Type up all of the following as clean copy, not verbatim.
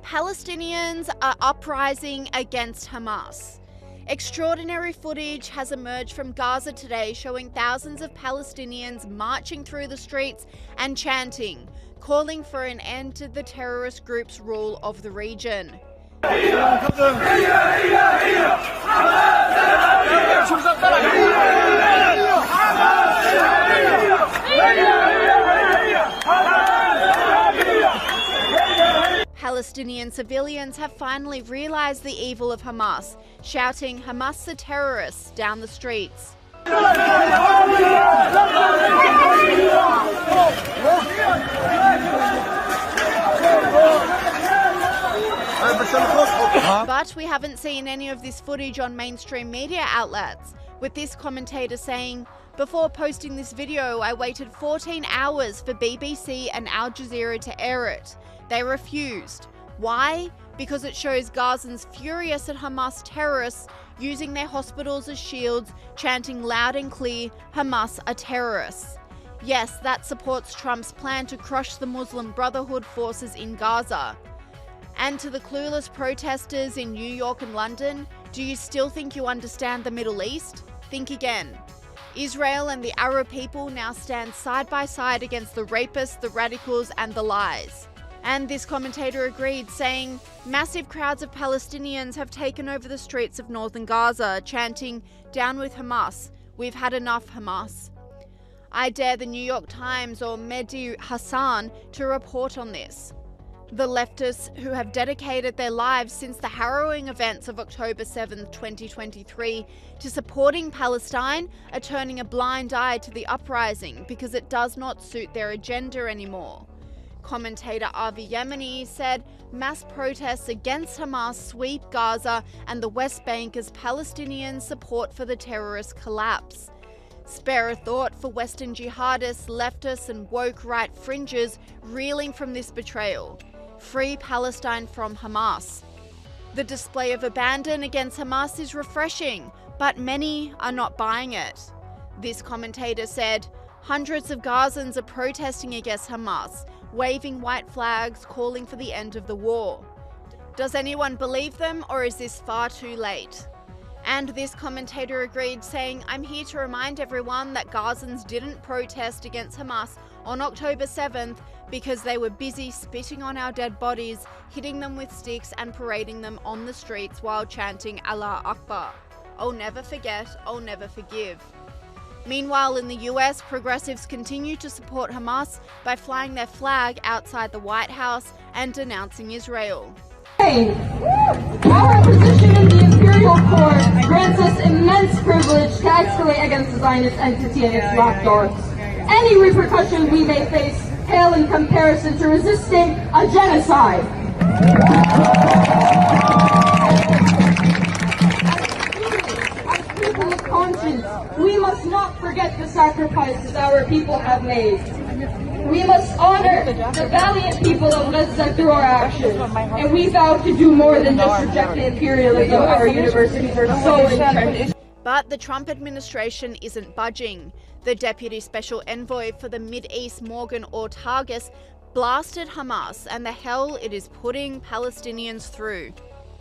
Palestinians are uprising against Hamas. Extraordinary footage has emerged from Gaza today showing thousands of Palestinians marching through the streets and chanting, calling for an end to the terrorist group's rule of the region. Palestinian civilians have finally realized the evil of Hamas, shouting "Hamas are terrorists" down the streets. But we haven't seen any of this footage on mainstream media outlets, with this commentator saying, "Before posting this video, I waited 14 hours for BBC and Al Jazeera to air it. They refused. Why? Because it shows Gazans furious at Hamas terrorists using their hospitals as shields, chanting loud and clear, 'Hamas are terrorists.' Yes, that supports Trump's plan to crush the Muslim Brotherhood forces in Gaza." And to the clueless protesters in New York and London, do you still think you understand the Middle East? Think again. Israel and the Arab people now stand side by side against the rapists, the radicals, and the lies. And this commentator agreed, saying, "Massive crowds of Palestinians have taken over the streets of northern Gaza, chanting, 'Down with Hamas. We've had enough, Hamas.'" I dare the New York Times or Mehdi Hassan to report on this. The leftists who have dedicated their lives since the harrowing events of October 7, 2023 to supporting Palestine are turning a blind eye to the uprising because it does not suit their agenda anymore. Commentator Avi Yemeni said mass protests against Hamas sweep Gaza and the West Bank as Palestinian support for the terrorist collapse. Spare a thought for Western jihadists, leftists and woke right fringes reeling from this betrayal. Free Palestine from Hamas. The display of abandon against Hamas is refreshing, but many are not buying it. This commentator said, "Hundreds of Gazans are protesting against Hamas, waving white flags, calling for the end of the war. Does anyone believe them, or is this far too late?" And this commentator agreed, saying, "I'm here to remind everyone that Gazans didn't protest against Hamas on October 7th because they were busy spitting on our dead bodies, hitting them with sticks and parading them on the streets while chanting Allah Akbar. I'll never forget, I'll never forgive." Meanwhile, in the US, progressives continue to support Hamas by flying their flag outside the White House and denouncing Israel. Our position in the Imperial Court grants us immense privilege to escalate against the Zionist entity and its lapdogs. Any repercussions we may face pale in comparison to resisting a genocide. As people of conscience, we must not forget the sacrifices our people have made. We must honor the valiant people of Gaza through our actions, and we vow to do more than just reject the imperialism our universities are so entrenched. But the Trump administration isn't budging. The Deputy Special Envoy for the Mideast, Morgan Ortagus, blasted Hamas and the hell it is putting Palestinians through.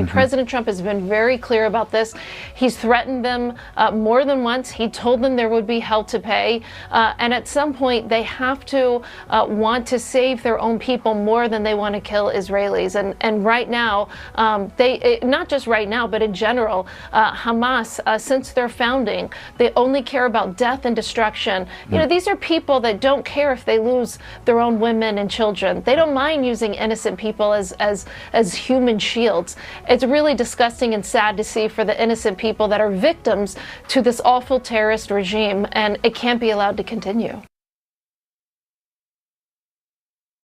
President Trump has been very clear about this. He's threatened them more than once. He told them there would be hell to pay. And at some point, they have to want to save their own people more than they want to kill Israelis. And right now, not just right now, but in general, Hamas, since their founding, they only care about death and destruction. You know, these are people that don't care if they lose their own women and children. They don't mind using innocent people as human shields. It's really disgusting and sad to see for the innocent people that are victims to this awful terrorist regime, and it can't be allowed to continue.